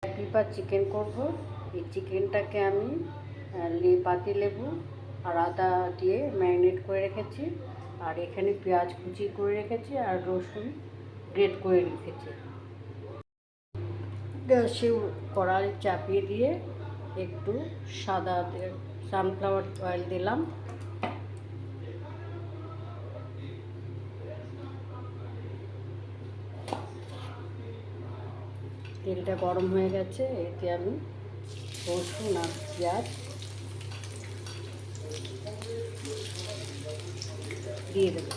Pepper chicken করব। এই চিকেনটাকে আমি পাতি লেবু আর আদা দিয়ে ম্যারিনেট করে রেখেছি, আর এখানে পেঁয়াজ কুচি করে রেখেছি আর রসুন গ্রেট করে রেখেছি। গ্যাসে কড়াই চাপিয়ে দিয়ে একটু সাদা সানফ্লাওয়ার অয়েল দিলাম। তেলটা গরম হয়ে গেছে, এতে আমি রসুন আর পেঁয়াজ দিয়ে দেব।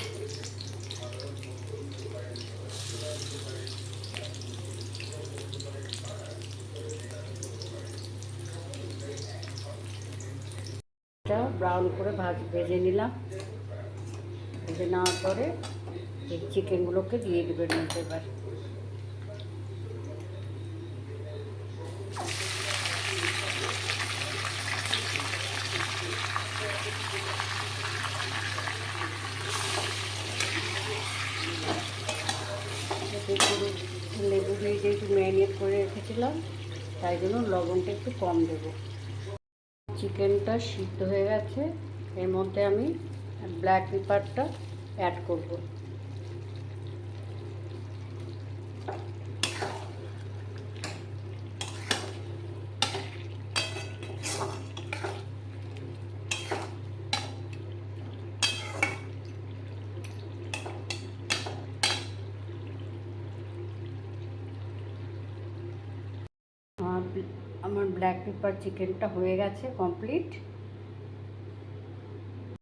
ব্রাউন করে ভেজে নিলাম। ভেজে নেওয়ার পরে এই চিকেনগুলোকে দিয়ে দেবেন এবার। লেবু দিয়ে যেহেতু ম্যারিনেট করে রেখেছিলাম, তাই জন্য লবণটা একটু কম দেবো। চিকেনটা সিদ্ধ হয়ে গেছে, এর মধ্যে আমি ব্ল্যাক পেপারটা অ্যাড করব। আমার ব্ল্যাক পেপার চিকেনটা হয়ে গেছে কমপ্লিট।